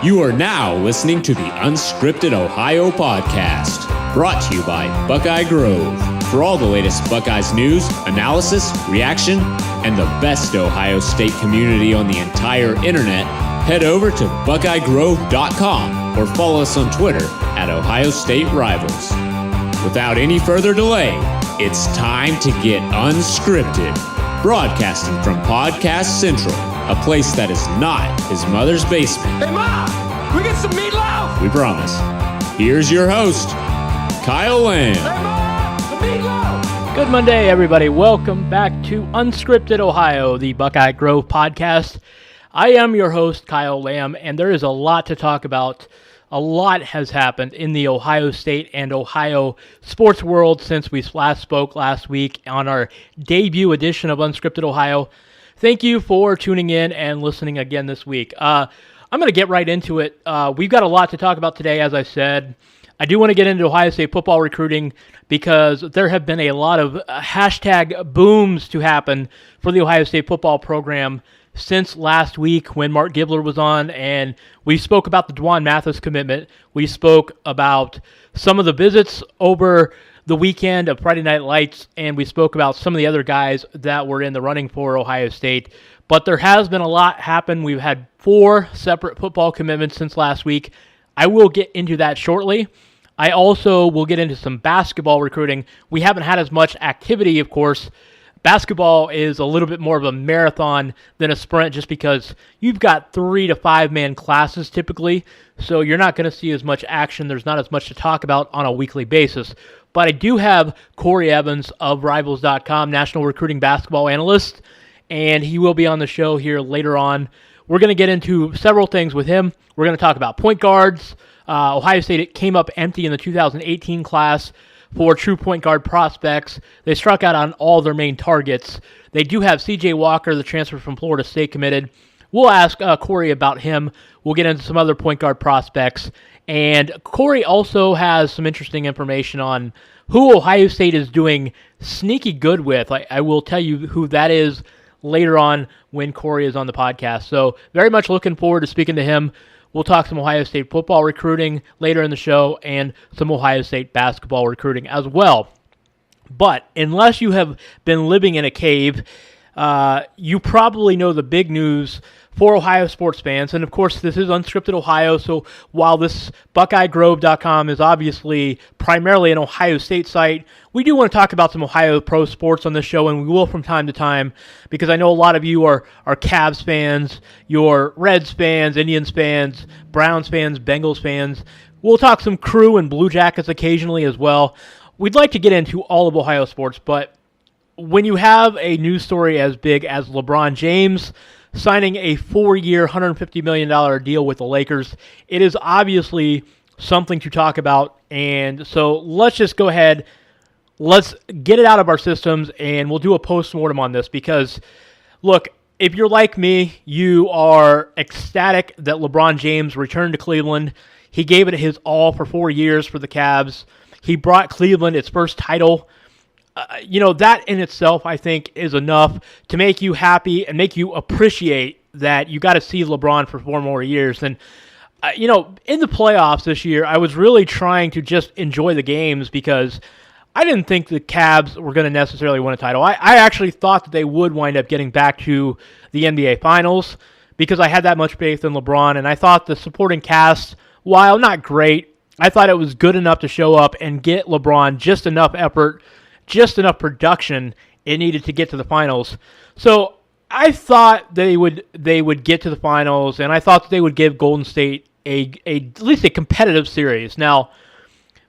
You are now listening to the Unscripted Ohio Podcast, brought to you by Buckeye Grove. For all the latest Buckeyes news, analysis, reaction, and the best Ohio State community on the entire internet, head over to buckeyegrove.com or follow us on Twitter at Ohio State Rivals. Without any further delay, it's time to get unscripted, broadcasting from Podcast Central, a place that is not his mother's basement. Hey, Mom! We get some meatloaf! We promise. Here's your host, Kyle Lamb. Hey, Mom! The meatloaf! Good Monday, everybody. Welcome back to Unscripted Ohio, the Buckeye Grove podcast. I am your host, Kyle Lamb, and there is a lot to talk about. A lot has happened in the Ohio State and Ohio sports world since we last spoke last week on our debut edition of Unscripted Ohio. Thank you for tuning in and listening again this week. I'm going to get right into it. We've got a lot to talk about today, as I said. I do want to get into Ohio State football recruiting because there have been a lot of hashtag booms to happen for the Ohio State football program since last week when Mark Gibler was on, and we spoke about the Dwan Mathis commitment. We spoke about some of the visits over the weekend of Friday Night Lights, and we spoke about some of the other guys that were in the running for Ohio State. But there has been a lot happen. We've had 4 separate football commitments since last week. I will get into that shortly. I also will get into some basketball recruiting. We haven't had as much activity, of course. Basketball is a little bit more of a marathon than a sprint just because you've got 3 to 5 man classes typically, so you're not going to see as much action. There's not as much to talk about on a weekly basis. But I do have Corey Evans of Rivals.com, national recruiting basketball analyst, and he will be on the show here later on. We're going to get into several things with him. We're going to talk about point guards. Ohio State came up empty in the 2018 class for true point guard prospects. They struck out on all their main targets. They do have C.J. Walker, the transfer from Florida State, committed. We'll ask Corey about him. We'll get into some other point guard prospects. And Corey also has some interesting information on who Ohio State is doing sneaky good with. I will tell you who that is later on when Corey is on the podcast. So very much looking forward to speaking to him. We'll talk some Ohio State football recruiting later in the show and some Ohio State basketball recruiting as well. But unless you have been living in a cave, you probably know the big news for Ohio sports fans. And, of course, this is Unscripted Ohio, so while this BuckeyeGrove.com is obviously primarily an Ohio State site, we do want to talk about some Ohio pro sports on this show, and we will from time to time, because I know a lot of you are Cavs fans, you're Reds fans, Indians fans, Browns fans, Bengals fans. We'll talk some Crew and Blue Jackets occasionally as well. We'd like to get into all of Ohio sports, but when you have a news story as big as LeBron James signing a 4-year, $150 million deal with the Lakers, it is obviously something to talk about. And so let's just go ahead, let's get it out of our systems, and we'll do a post-mortem on this because, look, if you're like me, you are ecstatic that LeBron James returned to Cleveland. He gave it his all for 4 years for the Cavs. He brought Cleveland its first title. That in itself, I think, is enough to make you happy and make you appreciate that you got to see LeBron for 4 more years. And, in the playoffs this year, I was really trying to just enjoy the games because I didn't think the Cavs were going to necessarily win a title. I actually thought that they would wind up getting back to the NBA Finals because I had that much faith in LeBron, and I thought the supporting cast, while not great, I thought it was good enough to show up and get LeBron just enough effort, just enough production it needed to get to the finals. So I thought they would get to the finals, and I thought that they would give Golden State at least a competitive series. Now,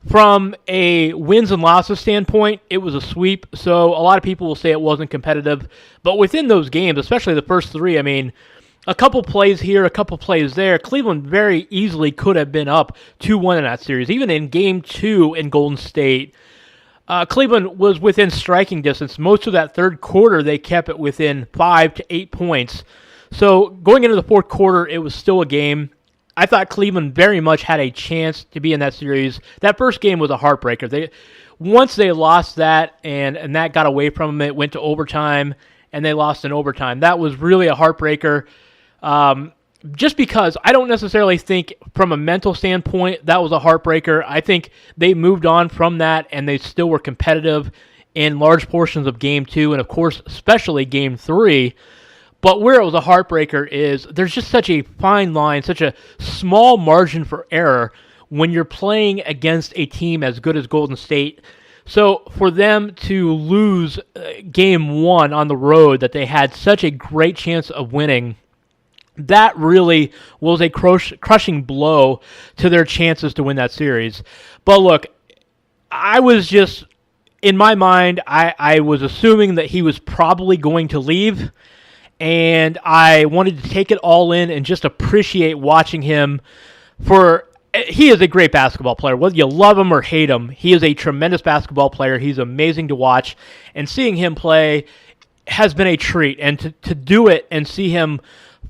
from a wins and losses standpoint, it was a sweep, so a lot of people will say it wasn't competitive. But within those games, especially the first 3, I mean, a couple plays here, a couple plays there, Cleveland very easily could have been up 2-1 in that series. Even in Game 2 in Golden State, Cleveland was within striking distance. Most of that third quarter, they kept it within 5 to 8 points. So going into the fourth quarter, it was still a game. I thought Cleveland very much had a chance to be in that series. That first game was a heartbreaker. Once they lost that and that got away from them, it went to overtime, and they lost in overtime. That was really a heartbreaker. just because I don't necessarily think from a mental standpoint that was a heartbreaker. I think they moved on from that, and they still were competitive in large portions of Game 2, and of course, especially Game 3. But where it was a heartbreaker is there's just such a fine line, such a small margin for error when you're playing against a team as good as Golden State. So for them to lose Game 1 on the road that they had such a great chance of winning, that really was a crushing blow to their chances to win that series. But look, I was just, in my mind, I was assuming that he was probably going to leave, and I wanted to take it all in and just appreciate watching him he is a great basketball player. Whether you love him or hate him, he is a tremendous basketball player. He's amazing to watch, and seeing him play has been a treat. And to do it and see him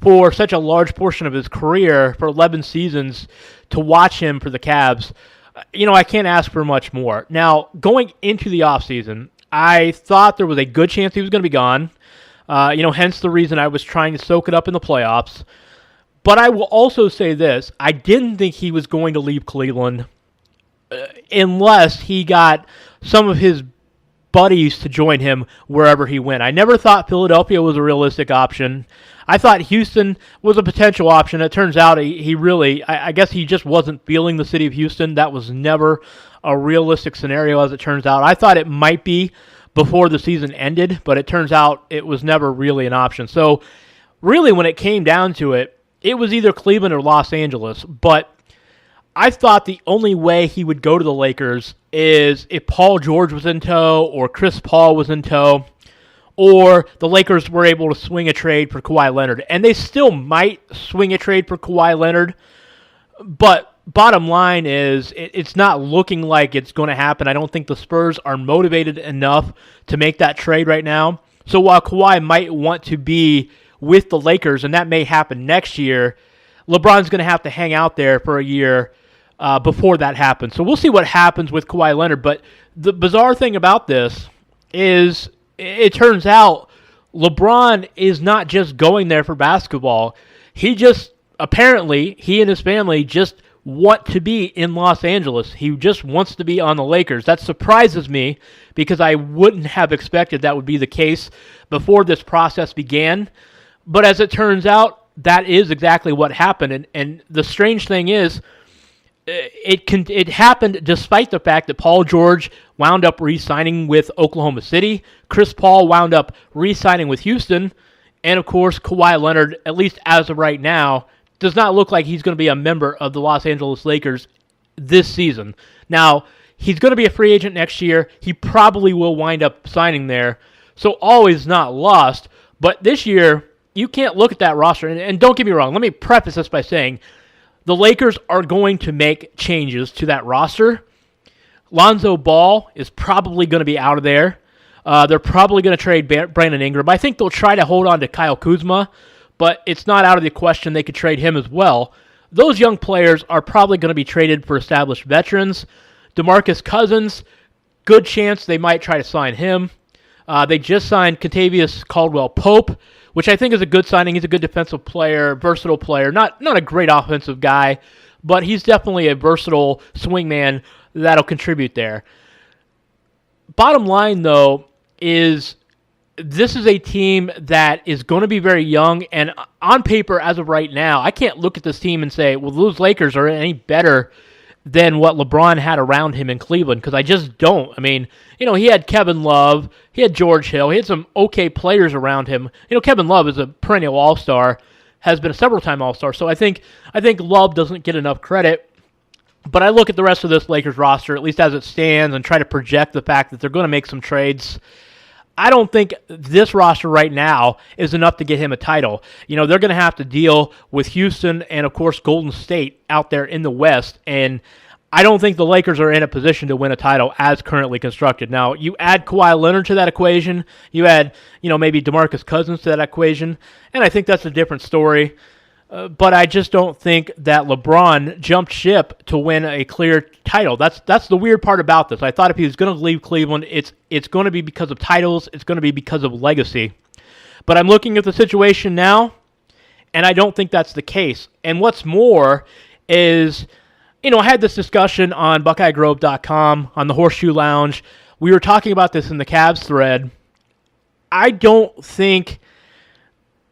for such a large portion of his career, for 11 seasons, to watch him for the Cavs, I can't ask for much more. Now, going into the offseason, I thought there was a good chance he was going to be gone. Hence the reason I was trying to soak it up in the playoffs. But I will also say this. I didn't think he was going to leave Cleveland unless he got some of his buddies to join him wherever he went. I never thought Philadelphia was a realistic option. I thought Houston was a potential option. It turns out I guess he just wasn't feeling the city of Houston. That was never a realistic scenario, as it turns out. I thought it might be before the season ended, but it turns out it was never really an option. So really, when it came down to it, it was either Cleveland or Los Angeles. But I thought the only way he would go to the Lakers is if Paul George was in tow or Chris Paul was in tow, or the Lakers were able to swing a trade for Kawhi Leonard. And they still might swing a trade for Kawhi Leonard, but bottom line is it's not looking like it's going to happen. I don't think the Spurs are motivated enough to make that trade right now. So while Kawhi might want to be with the Lakers, and that may happen next year, LeBron's going to have to hang out there for a year before that happens. So we'll see what happens with Kawhi Leonard. But the bizarre thing about this is it turns out LeBron is not just going there for basketball. He and his family just want to be in Los Angeles. He just wants to be on the Lakers. That surprises me because I wouldn't have expected that would be the case before this process began. But as it turns out, that is exactly what happened. And the strange thing is, it happened despite the fact that Paul George wound up re-signing with Oklahoma City, Chris Paul wound up re-signing with Houston, and of course Kawhi Leonard, at least as of right now, does not look like he's going to be a member of the Los Angeles Lakers this season. Now, he's going to be a free agent next year. He probably will wind up signing there. So all is not lost. But this year, you can't look at that roster. And don't get me wrong. Let me preface this by saying the Lakers are going to make changes to that roster. Lonzo Ball is probably going to be out of there. They're probably going to trade Brandon Ingram. I think they'll try to hold on to Kyle Kuzma, but it's not out of the question they could trade him as well. Those young players are probably going to be traded for established veterans. DeMarcus Cousins, good chance they might try to sign him. They just signed Kentavious Caldwell-Pope, which I think is a good signing. He's a good defensive player, versatile player. Not a great offensive guy, but he's definitely a versatile swingman that'll contribute there. Bottom line, though, is this is a team that is going to be very young, and on paper, as of right now, I can't look at this team and say, well, those Lakers are any better than what LeBron had around him in Cleveland, because I just don't. I mean, he had Kevin Love, he had George Hill, he had some okay players around him. Kevin Love is a perennial all-star, has been a several-time all-star, so I think Love doesn't get enough credit. But I look at the rest of this Lakers roster, at least as it stands, and try to project the fact that they're going to make some trades. I don't think this roster right now is enough to get him a title. They're going to have to deal with Houston and, of course, Golden State out there in the West, and I don't think the Lakers are in a position to win a title as currently constructed. Now, you add Kawhi Leonard to that equation, you add, maybe DeMarcus Cousins to that equation, and I think that's a different story. But I just don't think that LeBron jumped ship to win a clear title. That's the weird part about this. I thought if he was going to leave Cleveland, it's going to be because of titles. It's going to be because of legacy. But I'm looking at the situation now, And I don't think that's the case. And what's more is, I had this discussion on BuckeyeGrove.com, on the Horseshoe Lounge. We were talking about this in the Cavs thread. I don't think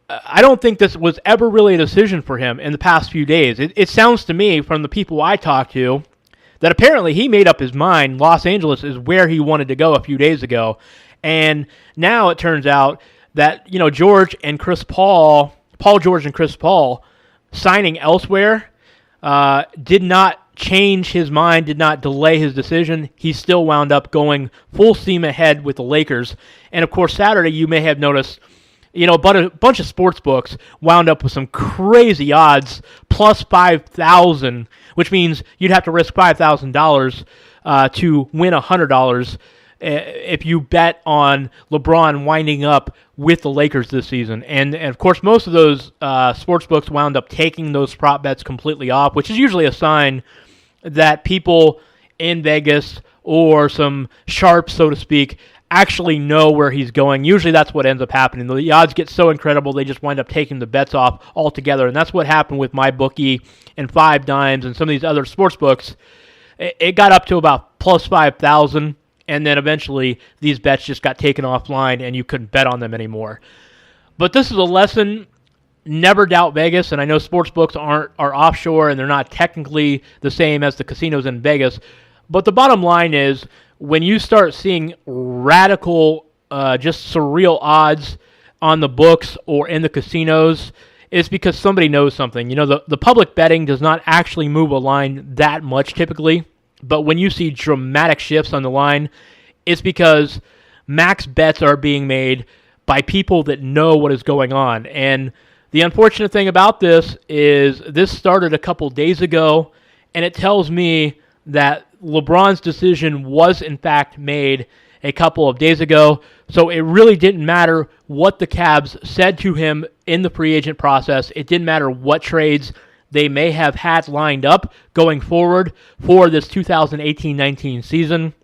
this was ever really a decision for him in the past few days. It sounds to me, from the people I talked to, that apparently he made up his mind. Los Angeles is where he wanted to go a few days ago. And now it turns out that, George and Chris Paul, Paul George and Chris Paul, signing elsewhere did not change his mind, did not delay his decision. He still wound up going full steam ahead with the Lakers. And, of course, Saturday you may have noticed, a bunch of sports books wound up with some crazy odds, plus 5,000, which means you'd have to risk $5,000 to win $100 if you bet on LeBron winding up with the Lakers this season. And of course, most of those sports books wound up taking those prop bets completely off, which is usually a sign that people in Vegas, or some sharps, so to speak, actually know where he's going. Usually that's what ends up happening. The odds get so incredible, they just wind up taking the bets off altogether. And that's what happened with MyBookie and 5 Dimes and some of these other sports books. It got up to about plus 5,000, and then eventually these bets just got taken offline and you couldn't bet on them anymore. But this is a lesson. Never doubt Vegas, and I know sports books are offshore and they're not technically the same as the casinos in Vegas. But the bottom line is, when you start seeing radical, just surreal odds on the books or in the casinos, it's because somebody knows something. The public betting does not actually move a line that much typically, but when you see dramatic shifts on the line, it's because max bets are being made by people that know what is going on. And the unfortunate thing about this is this started a couple days ago, and it tells me that LeBron's decision was in fact made a couple of days ago. So it really didn't matter what the Cavs said to him in the free agent process. It didn't matter what trades they may have had lined up going forward for this 2018-19 season.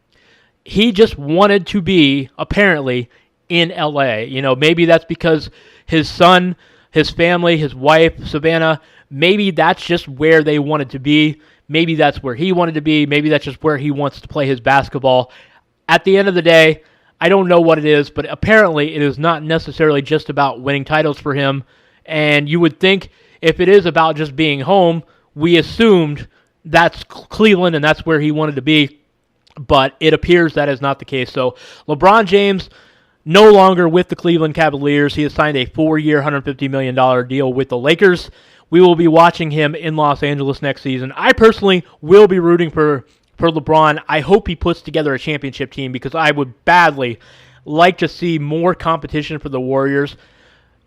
He just wanted to be, apparently, in LA. Maybe that's because his son, his family, his wife, Savannah, maybe that's just where they wanted to be. Maybe that's where he wanted to be. Maybe that's just where he wants to play his basketball. At the end of the day, I don't know what it is, but apparently it is not necessarily just about winning titles for him. And you would think if it is about just being home, we assumed that's Cleveland and that's where he wanted to be. But it appears that is not the case. So LeBron James, no longer with the Cleveland Cavaliers. He has signed a 4-year, $150 million deal with the Lakers. We will be watching him in Los Angeles next season. I personally will be rooting for LeBron. I hope he puts together a championship team, because I would badly like to see more competition for the Warriors.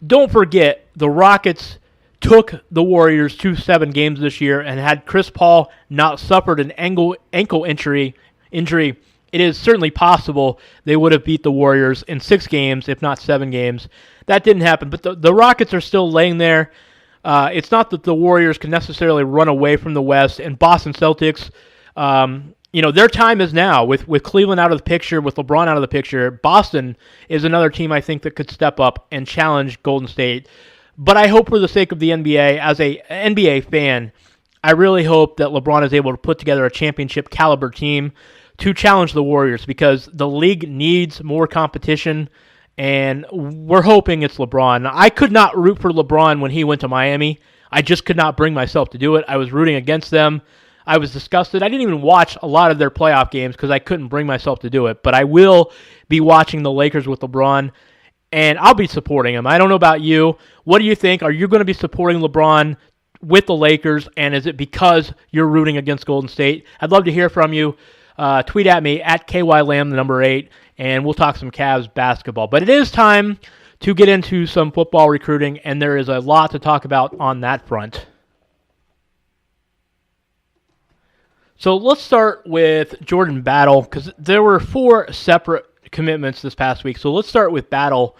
Don't forget, the Rockets took the Warriors to 7 games this year, and had Chris Paul not suffered an ankle injury, it is certainly possible they would have beat the Warriors in 6 games, if not 7 games. That didn't happen, but the Rockets are still laying there. It's not that the Warriors can necessarily run away from the West. And Boston Celtics, their time is now. With Cleveland out of the picture, with LeBron out of the picture, Boston is another team I think that could step up and challenge Golden State. But I hope, for the sake of the NBA, as a NBA fan, I really hope that LeBron is able to put together a championship caliber team to challenge the Warriors, because the league needs more competition. And we're hoping it's LeBron. I could not root for LeBron when he went to Miami. I just could not bring myself to do it. I was rooting against them. I was disgusted. I didn't even watch a lot of their playoff games because I couldn't bring myself to do it. But I will be watching the Lakers with LeBron, and I'll be supporting him. I don't know about you. What do you think? Are you going to be supporting LeBron with the Lakers, and is it because you're rooting against Golden State? I'd love to hear from you. Tweet at me, at KYLam, the number 8, and we'll talk some Cavs basketball. But it is time to get into some football recruiting, and there is a lot to talk about on that front. So let's start with Jordan Battle, because there were 4 separate commitments this past week. So let's start with Battle,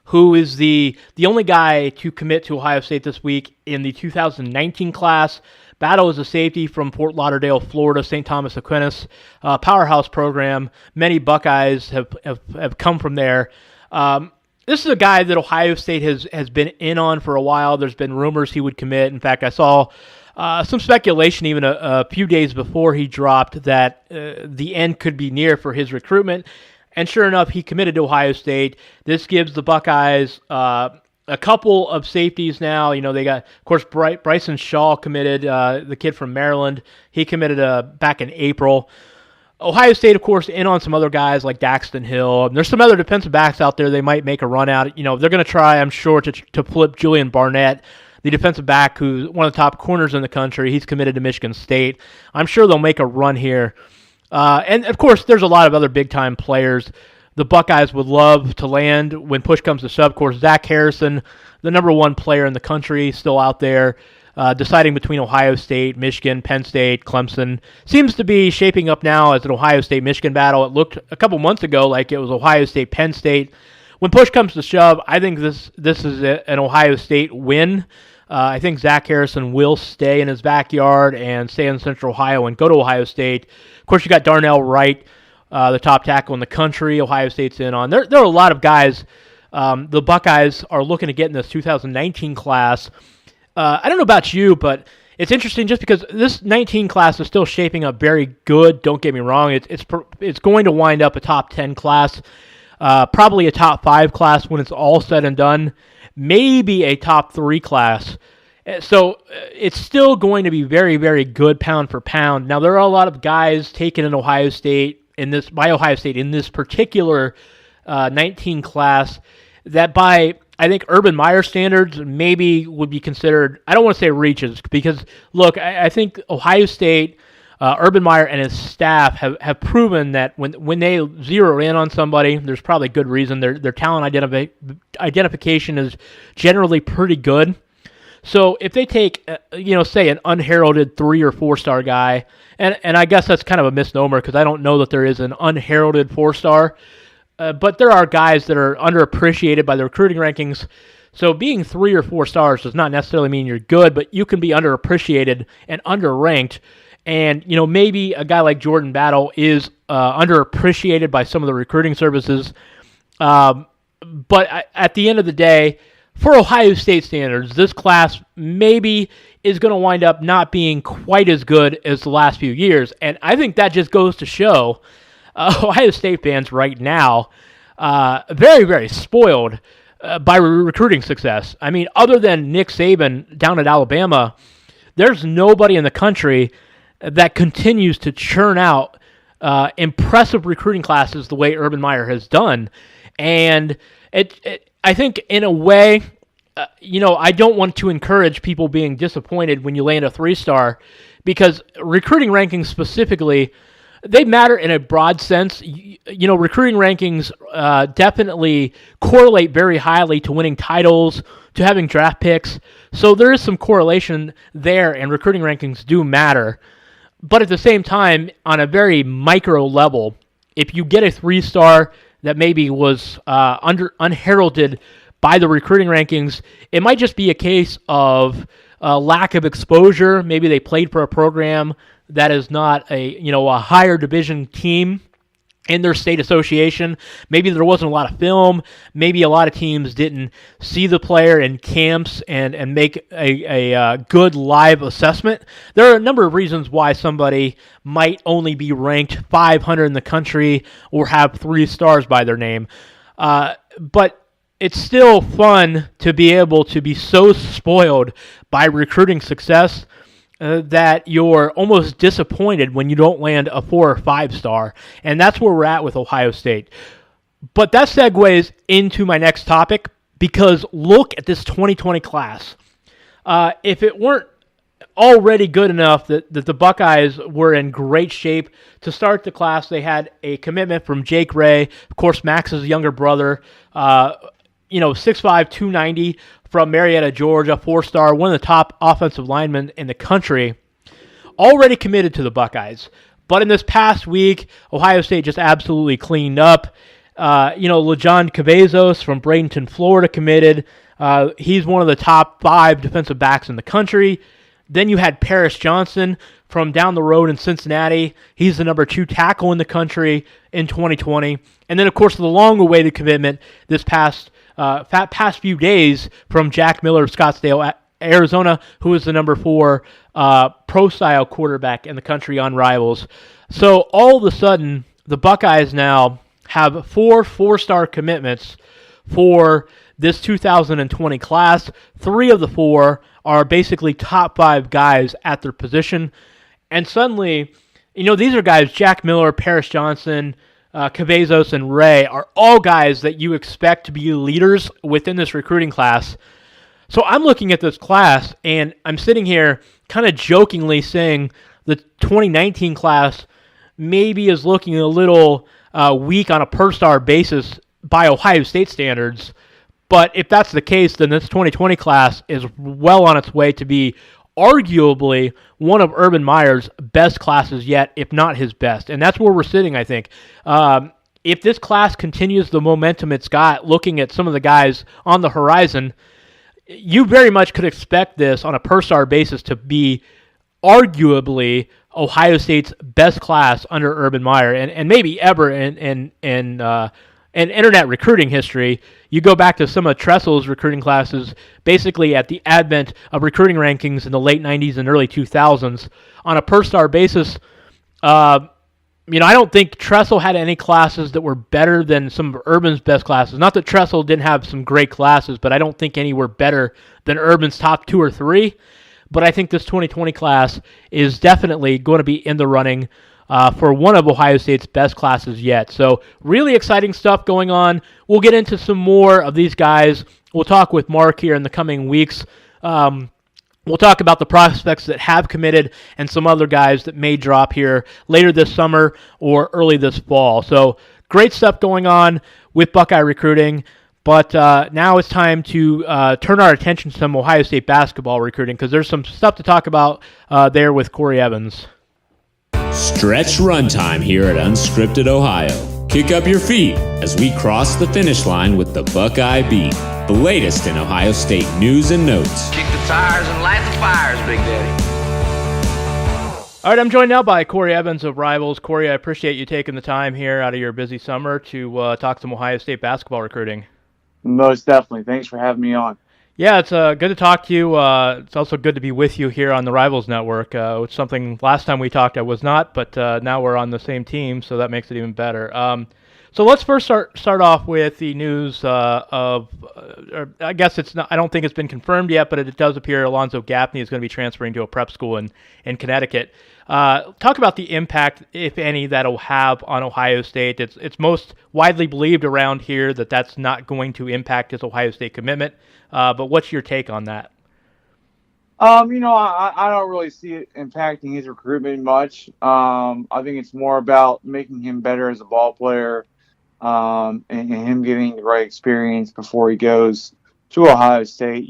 who is the only guy to commit to Ohio State this week in the 2019 class. Battle is a safety from Fort Lauderdale, Florida, St. Thomas Aquinas, powerhouse program. Many Buckeyes have come from there. this is a guy that Ohio State has been in on for a while. There's been rumors he would commit. In fact, I saw some speculation even a few days before he dropped that the end could be near for his recruitment. And sure enough, he committed to Ohio State. This gives the Buckeyes a couple of safeties now. You know, they got, of course, Bryson Shaw committed, the kid from Maryland. He committed back in April. Ohio State, of course, in on some other guys like Daxton Hill. There's some other defensive backs out there they might make a run at. You know, they're going to try, I'm sure, to flip Julian Barnett, the defensive back who's one of the top corners in the country. He's committed to Michigan State. I'm sure they'll make a run here. And, of course, there's a lot of other big-time players the Buckeyes would love to land when push comes to shove. Of course, Zach Harrison, the number one player in the country, still out there. Deciding between Ohio State, Michigan, Penn State, Clemson. Seems to be shaping up now as an Ohio State-Michigan battle. It looked a couple months ago like it was Ohio State-Penn State. When push comes to shove, I think this is an Ohio State win. I think Zach Harrison will stay in his backyard and stay in Central Ohio and go to Ohio State. Of course, you got Darnell Wright, the top tackle in the country. Ohio State's in on. There are a lot of guys the Buckeyes are looking to get in this 2019 class. I don't know about you, but it's interesting just because this 19 class is still shaping up very good. Don't get me wrong. It's going to wind up a top 10 class, probably a top 5 class when it's all said and done, maybe a top 3 class. So it's still going to be very, very good pound for pound. Now, there are a lot of guys taken in Ohio State in this particular 19 class that by, I think, Urban Meyer standards maybe would be considered, I don't want to say reaches, because, look, I think Ohio State, Urban Meyer and his staff have proven that when they zero in on somebody, there's probably good reason. Their talent identification is generally pretty good. So if they take, say an unheralded 3 or 4-star guy, and I guess that's kind of a misnomer because I don't know that there is an unheralded 4-star, but there are guys that are underappreciated by the recruiting rankings. So being 3 or 4 stars does not necessarily mean you're good, but you can be underappreciated and underranked. And, maybe a guy like Jordan Battle is underappreciated by some of the recruiting services. But at the end of the day, for Ohio State standards, this class maybe is going to wind up not being quite as good as the last few years. And I think that just goes to show Ohio State fans right now very, very spoiled by recruiting success. I mean, other than Nick Saban down at Alabama, there's nobody in the country that continues to churn out impressive recruiting classes the way Urban Meyer has done. And I think in a way, I don't want to encourage people being disappointed when you land a 3-star because recruiting rankings specifically, they matter in a broad sense. Recruiting rankings definitely correlate very highly to winning titles, to having draft picks. So there is some correlation there, and recruiting rankings do matter. But at the same time, on a very micro level, if you get a 3-star that maybe was unheralded by the recruiting rankings, it might just be a case of lack of exposure. Maybe they played for a program that is not a higher division team in their state association. Maybe there wasn't a lot of film. Maybe a lot of teams didn't see the player in camps and make a good live assessment. There are a number of reasons why somebody might only be ranked 500 in the country or have 3 stars by their name. But it's still fun to be able to be so spoiled by recruiting success that you're almost disappointed when you don't land a 4 or 5-star. And that's where we're at with Ohio State. But that segues into my next topic, because look at this 2020 class. If it weren't already good enough that the Buckeyes were in great shape to start the class, they had a commitment from Jake Ray, of course, Max's younger brother, 6'5", 290, from Marietta, Georgia, 4-star, one of the top offensive linemen in the country, already committed to the Buckeyes. But in this past week, Ohio State just absolutely cleaned up. LeJon Cavazos from Bradenton, Florida, committed. He's one of the top 5 defensive backs in the country. Then you had Paris Johnson from down the road in Cincinnati. He's the number 2 tackle in the country in 2020. And then, of course, the long-awaited commitment this past past few days from Jack Miller of Scottsdale, Arizona, who is the number 4 pro-style quarterback in the country on Rivals. So all of a sudden, the Buckeyes now have 4 4-star commitments for this 2020 class. 3 of the 4 are basically top 5 guys at their position. And suddenly, these are guys, Jack Miller, Paris Johnson, Cavazos, and Ray, are all guys that you expect to be leaders within this recruiting class. So I'm looking at this class, and I'm sitting here kind of jokingly saying the 2019 class maybe is looking a little weak on a per-star basis by Ohio State standards. But if that's the case, then this 2020 class is well on its way to be arguably one of Urban Meyer's best classes yet, if not his best. And that's where we're sitting, I think. If this class continues the momentum it's got, looking at some of the guys on the horizon, you very much could expect this on a per-star basis to be arguably Ohio State's best class under Urban Meyer, and maybe ever in internet recruiting history. You go back to some of Tressel's recruiting classes, basically at the advent of recruiting rankings in the late 90s and early 2000s. On a per-star basis, I don't think Tressel had any classes that were better than some of Urban's best classes. Not that Tressel didn't have some great classes, but I don't think any were better than Urban's top 2 or 3. But I think this 2020 class is definitely going to be in the running for one of Ohio State's best classes yet. So really exciting stuff going on. We'll get into some more of these guys. We'll talk with Mark here in the coming weeks. We'll talk about the prospects that have committed and some other guys that may drop here later this summer or early this fall. So great stuff going on with Buckeye recruiting. But now it's time to turn our attention to some Ohio State basketball recruiting, because there's some stuff to talk about there with Corey Evans. Stretch runtime here at Unscripted Ohio. Kick up your feet as we cross the finish line with the Buckeye Beat, the latest in Ohio State news and notes. Kick the tires and light the fires, Big Daddy. All right, I'm joined now by Corey Evans of Rivals. Corey, I appreciate you taking the time here out of your busy summer to talk some Ohio State basketball recruiting. Most definitely. Thanks for having me on. Yeah, it's good to talk to you. It's also good to be with you here on the Rivals Network, which something last time we talked I was not, but now we're on the same team, so that makes it even better. So let's first start off with the news of I guess it's not. I don't think it's been confirmed yet, but it does appear Alonzo Gaffney is going to be transferring to a prep school in Connecticut. Talk about the impact, if any, that'll have on Ohio State. It's most widely believed around here that that's not going to impact his Ohio State commitment. But what's your take on that? I don't really see it impacting his recruitment much. I think it's more about making him better as a ball player, and him getting the right experience before he goes to Ohio State.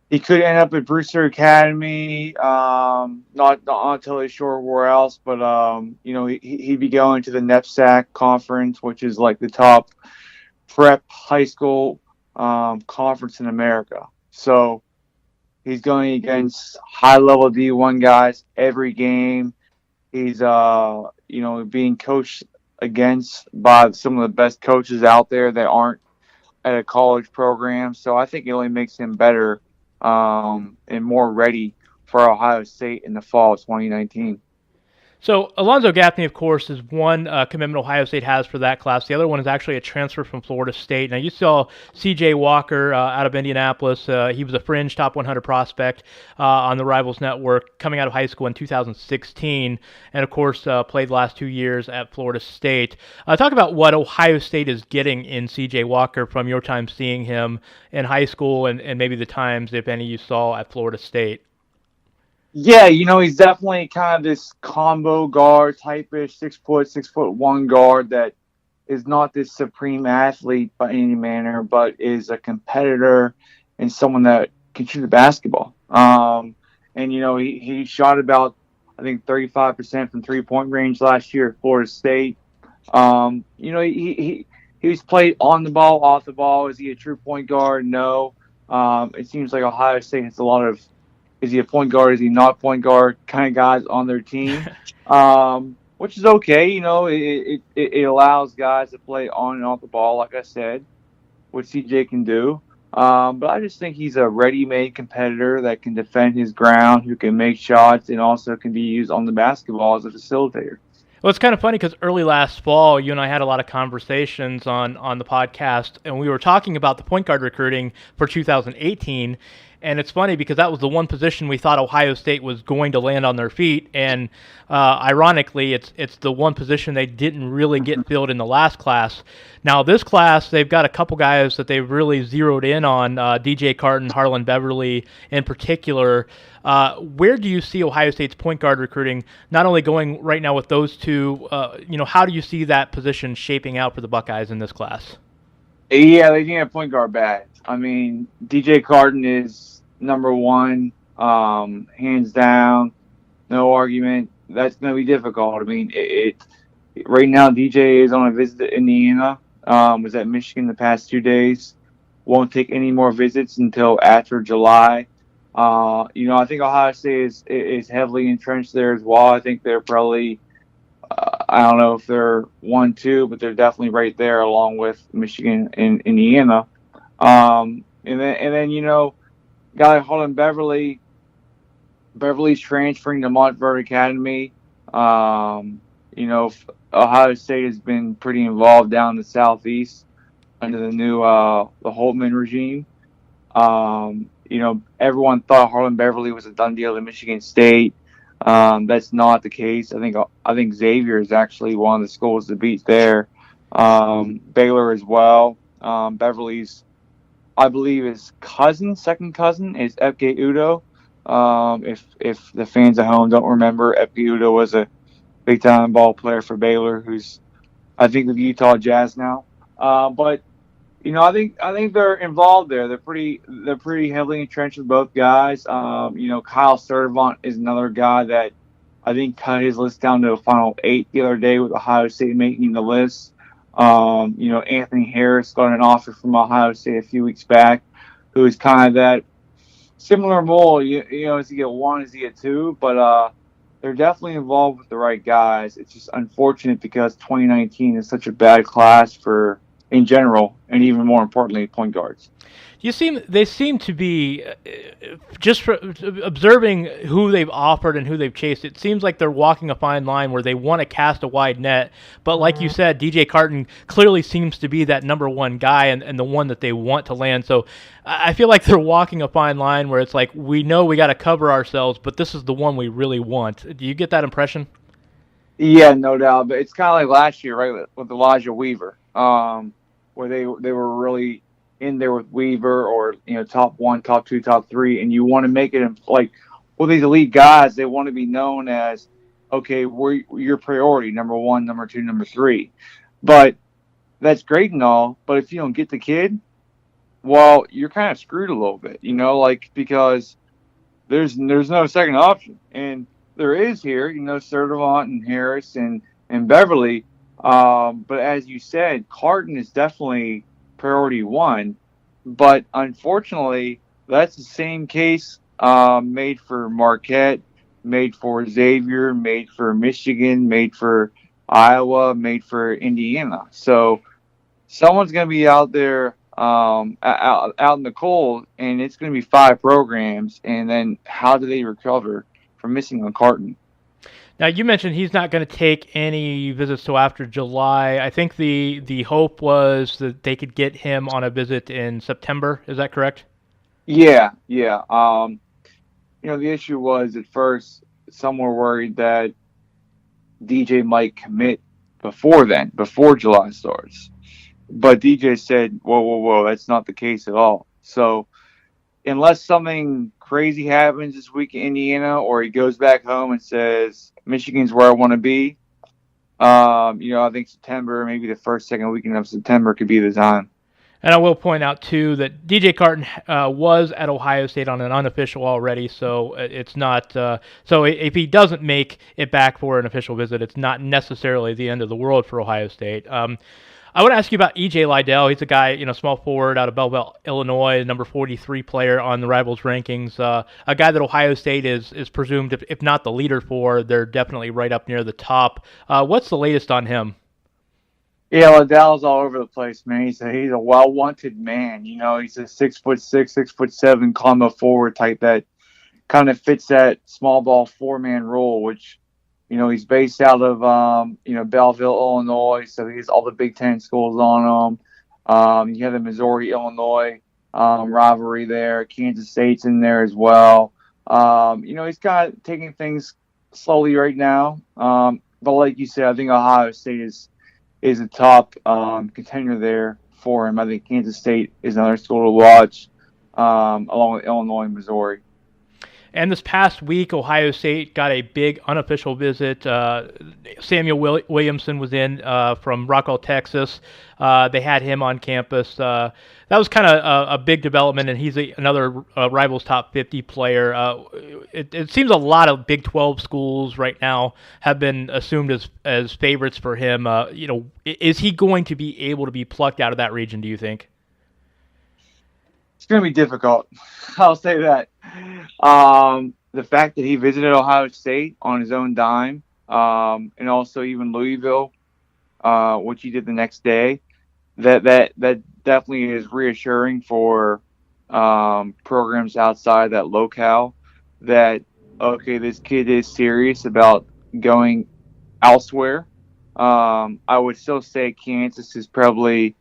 He could end up at Brewster Academy, not totally sure where else, but he'd be going to the NEPSAC conference, which is like the top prep high school conference in America. So he's going against high-level D1 guys every game. He's being coached against by some of the best coaches out there that aren't at a college program. So I think it only makes him better and more ready for Ohio State in the fall of 2019. So Alonzo Gaffney, of course, is one commitment Ohio State has for that class. The other one is actually a transfer from Florida State. Now, you saw C.J. Walker out of Indianapolis. He was a fringe top 100 prospect on the Rivals Network coming out of high school in 2016, and, of course, played the last 2 years at Florida State. Talk about what Ohio State is getting in C.J. Walker from your time seeing him in high school and maybe the times, if any, you saw at Florida State. Yeah, he's definitely kind of this combo guard type-ish, 6'1" guard that is not this supreme athlete by any manner, but is a competitor and someone that can shoot the basketball. He shot about, I think, 35% from three-point range last year at Florida State. He's played on the ball, off the ball. Is he a true point guard? No. It seems like Ohio State has a lot of, is he a point guard? Is he not point guard kind of guys on their team? Which is okay. It allows guys to play on and off the ball, like I said. what CJ can do. But I just think he's a ready-made competitor that can defend his ground, who can make shots, and also can be used on the basketball as a facilitator. Well, it's kind of funny because early last fall, you and I had a lot of conversations on the podcast, and we were talking about the point guard recruiting for 2018. And it's funny because that was the one position we thought Ohio State was going to land on their feet, and ironically, it's the one position they didn't really get filled in the last class. Now, this class, they've got a couple guys that they've really zeroed in on, DJ Carton, Harlan Beverly in particular. Where do you see Ohio State's point guard recruiting, not only going right now with those two, how do you see that position shaping out for the Buckeyes in this class? Yeah, they need a point guard bad. I mean, DJ Carton is number one, hands down, no argument. That's going to be difficult. I mean, right now DJ is on a visit to Indiana. Was at Michigan the past 2 days. Won't take any more visits until after July. I think Ohio State is heavily entrenched there as well. I think they're probably, I don't know if they're 1-2, but they're definitely right there along with Michigan and Indiana. And then guy Harlan Beverly. Beverly's transferring to Montverde Academy. Ohio State has been pretty involved down in the southeast under the new the Holtman regime. Everyone thought Harlan Beverly was a done deal at Michigan State. That's not the case. I think Xavier is actually one of the schools to beat there. Baylor as well. Beverly's, I believe, his second cousin is Epke Udo. If the fans at home don't remember, Epke Udo was a big time ball player for Baylor, who's I think with Utah Jazz now. But I think they're involved there. They're pretty heavily entrenched with both guys. Kyle Sturdivant is another guy that I think cut his list down to a final 8 the other day with Ohio State making the list. Anthony Harris got an offer from Ohio State a few weeks back, who is kind of that similar mold. Is he a 1, is he a 2? But they're definitely involved with the right guys. It's just unfortunate because 2019 is such a bad class in general, and even more importantly, point guards. They seem to be, just for observing who they've offered and who they've chased, it seems like they're walking a fine line where they want to cast a wide net. But like you said, DJ Carton clearly seems to be that number one guy and the one that they want to land. So I feel like they're walking a fine line where it's like, we know we got to cover ourselves, but this is the one we really want. Do you get that impression? Yeah, no doubt. But it's kind of like last year, right, with Elijah Weaver, where they were really in there with Weaver or top 1, top 2, top 3, and you want to make it like, well, these elite guys, they want to be known as, okay, we're your priority, number 1, number 2, number 3. But that's great and all, but if you don't get the kid, well, you're kind of screwed a little bit, because there's no second option, and there is here, Sturdivant and Harris and Beverly. But as you said, Carton is definitely priority 1, but unfortunately, that's the same case made for Marquette, made for Xavier, made for Michigan, made for Iowa, made for Indiana. So someone's going to be out there out in the cold, and it's going to be 5 programs, and then how do they recover from missing on Carton? Now, you mentioned he's not going to take any visits till after July. I think the hope was that they could get him on a visit in September. Is that correct? Yeah. The issue was at first some were worried that DJ might commit before then, before July starts. But DJ said, whoa, that's not the case at all. So unless something crazy happens this week in Indiana, or he goes back home and says, Michigan's where I want to be, I think September, maybe the first, second weekend of September could be the time. And I will point out, too, that DJ Carton was at Ohio State on an unofficial already, so it's not so if he doesn't make it back for an official visit, it's not necessarily the end of the world for Ohio State. I want to ask you about E.J. Liddell. He's a guy, small forward out of Belleville, Illinois, number 43 player on the Rivals rankings. A guy that Ohio State is presumed, if not the leader for, they're definitely right up near the top. What's the latest on him? Yeah, Liddell's all over the place, man. He's a well-wanted man. You know, he's a 6'6", 6'7" combo forward type that kind of fits that small ball four-man role, which, you know, he's based out of, Belleville, Illinois, so he has all the Big Ten schools on him. You have the Missouri-Illinois rivalry there. Kansas State's in there as well. He's kind of taking things slowly right now. But like you said, I think Ohio State is a top contender there for him. I think Kansas State is another school to watch, along with Illinois and Missouri. And this past week, Ohio State got a big unofficial visit. Samuel Williamson was in from Rockwell, Texas. They had him on campus. That was kind of a big development, and he's another Rivals Top 50 player. It seems a lot of Big 12 schools right now have been assumed as favorites for him. Is he going to be able to be plucked out of that region, do you think? It's going to be difficult. I'll say that. The fact that he visited Ohio State on his own dime, and also even Louisville, which he did the next day, that definitely is reassuring for programs outside that locale. That okay, this kid is serious about going elsewhere. I would still say Kansas is probably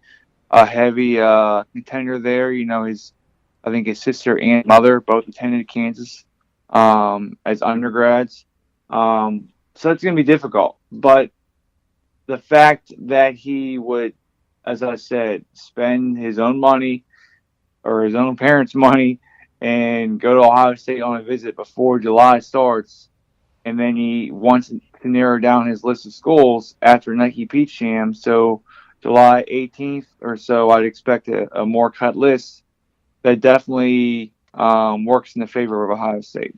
a heavy contender there. You know, I think his sister and mother both attended Kansas as undergrads. So it's going to be difficult. But the fact that he would, as I said, spend his own money or his own parents' money and go to Ohio State on a visit before July starts, and then he wants to narrow down his list of schools after Nike Peach Jam. So July 18th or so, I'd expect a more cut list that definitely works in the favor of Ohio State.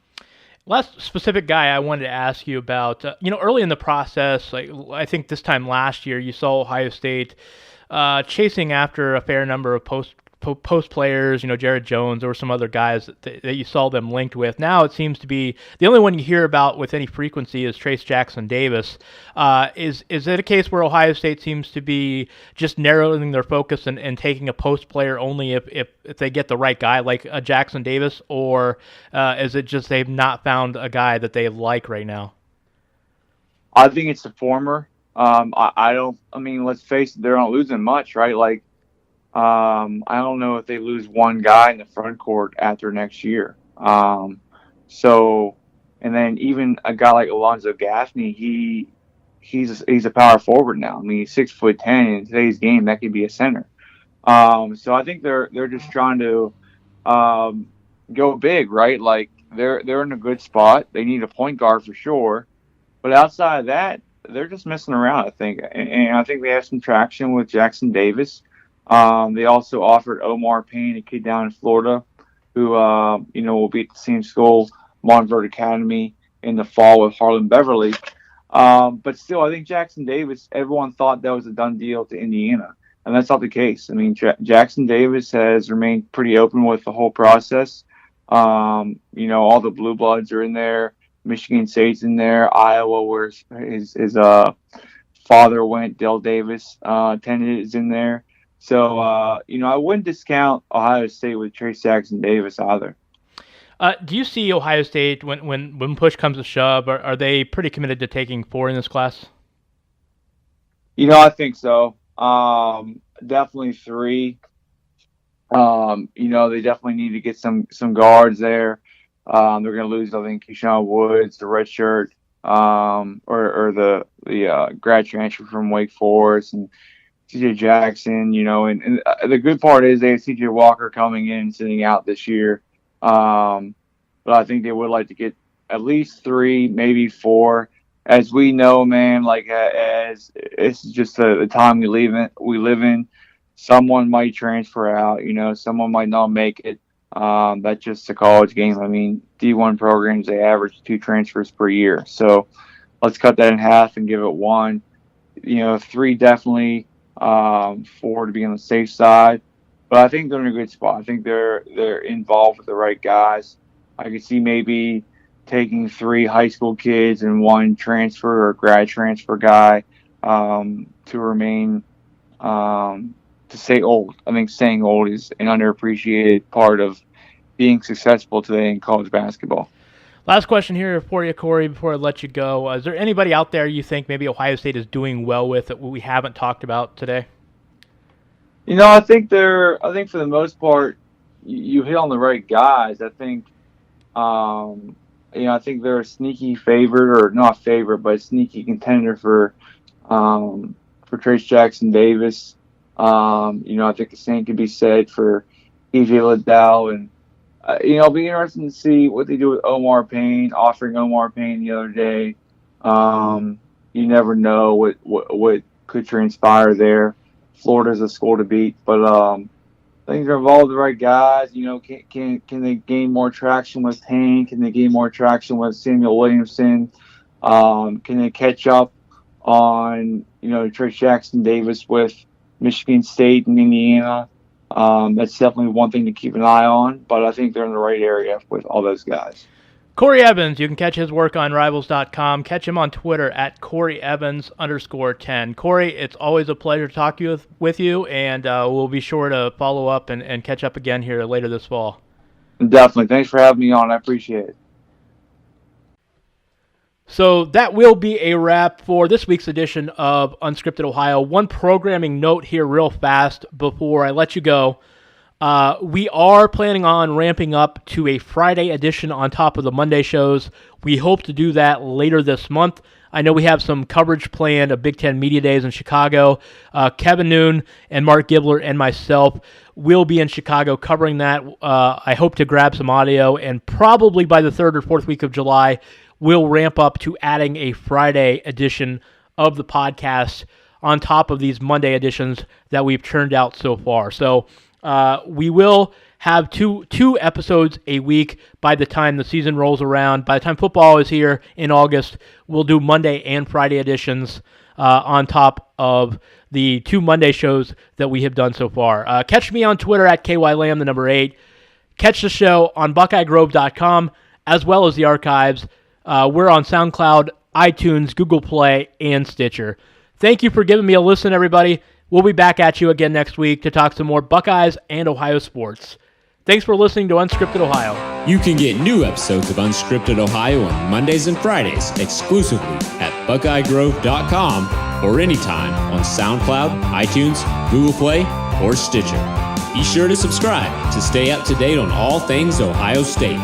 Last specific guy I wanted to ask you about, early in the process, like I think this time last year, you saw Ohio State chasing after a fair number of post players, Jared Jones or some other guys that you saw them linked with. Now it seems to be the only one you hear about with any frequency is Trace Jackson Davis. Is it a case where Ohio State seems to be just narrowing their focus and taking a post player only if they get the right guy like a Jackson Davis, or is it just they've not found a guy that they like right now? I think it's the former. Let's face it, they're not losing much, right? Like, I don't know if they lose one guy in the front court after next year. And then even a guy like Alonzo Gaffney, he's a power forward now. I mean, he's 6'10" in today's game. That could be a center. So I think they're just trying to go big, right? Like they're in a good spot. They need a point guard for sure, but outside of that, they're just messing around. I think, and I think they have some traction with Jackson Davis. They also offered Omar Payne, a kid down in Florida, who will be at the same school, Montverde Academy, in the fall with Harlan Beverly. But still, I think Jackson Davis, everyone thought that was a done deal to Indiana, and that's not the case. I mean, Jackson Davis has remained pretty open with the whole process. All the blue bloods are in there. Michigan State's in there. Iowa, where his father went, Dale Davis, attended, is in there. So, I wouldn't discount Ohio State with Trace Jackson Davis either. Do you see Ohio State, when push comes to shove, are they pretty committed to taking 4 in this class? I think so. Definitely 3. They definitely need to get some guards there. They're going to lose, I think, Keyshawn Woods, the red shirt, or the grad transfer from Wake Forest, and CJ Jackson, and the good part is they have CJ Walker coming in and sitting out this year. But I think they would like to get at least 3, maybe 4. As we know, man, like as it's just the time we live in. Someone might transfer out, someone might not make it. That's just a college game. I mean, D1 programs, they average 2 transfers per year. So let's cut that in half and give it 1. 3 definitely. 4 to be on the safe side, but I think they're in a good spot. I think they're involved with the right guys. I could see maybe taking 3 high school kids and 1 transfer or grad transfer guy to remain to stay old. I think staying old is an underappreciated part of being successful today in college basketball. Last question here for you, Corey, before I let you go. Is there anybody out there you think maybe Ohio State is doing well with that we haven't talked about today? I think for the most part, you hit on the right guys. I think, I think they're a sneaky favorite, or not favorite, but a sneaky contender for Trace Jackson Davis. I think the same could be said for EJ Liddell, and it'll be interesting to see what they do with Omar Payne, offering Omar Payne the other day. You never know what could transpire there. Florida's a school to beat, but I think they're involved with the right guys. Can they gain more traction with Payne? Can they gain more traction with Samuel Williamson? Can they catch up on Trace Jackson Davis with Michigan State and Indiana? That's definitely one thing to keep an eye on, but I think they're in the right area with all those guys. Corey Evans, you can catch his work on Rivals.com. Catch him on Twitter at CoreyEvans_10. Corey, it's always a pleasure to talk with you, and we'll be sure to follow up and catch up again here later this fall. Definitely. Thanks for having me on. I appreciate it. So that will be a wrap for this week's edition of Unscripted Ohio. One programming note here real fast before I let you go. We are planning on ramping up to a Friday edition on top of the Monday shows. We hope to do that later this month. I know we have some coverage planned of Big Ten Media Days in Chicago. Kevin Noon and Mark Gibler and myself will be in Chicago covering that. I hope to grab some audio, and probably by the 3rd or 4th week of July, we'll ramp up to adding a Friday edition of the podcast on top of these Monday editions that we've churned out so far. So we will have two episodes a week by the time the season rolls around. By the time football is here in August, we'll do Monday and Friday editions on top of the 2 Monday shows that we have done so far. Catch me on Twitter at KYLam, 8. Catch the show on BuckeyeGrove.com as well as the archives. We're on SoundCloud, iTunes, Google Play, and Stitcher. Thank you for giving me a listen, everybody. We'll be back at you again next week to talk some more Buckeyes and Ohio sports. Thanks for listening to Unscripted Ohio. You can get new episodes of Unscripted Ohio on Mondays and Fridays exclusively at BuckeyeGrove.com or anytime on SoundCloud, iTunes, Google Play, or Stitcher. Be sure to subscribe to stay up to date on all things Ohio State.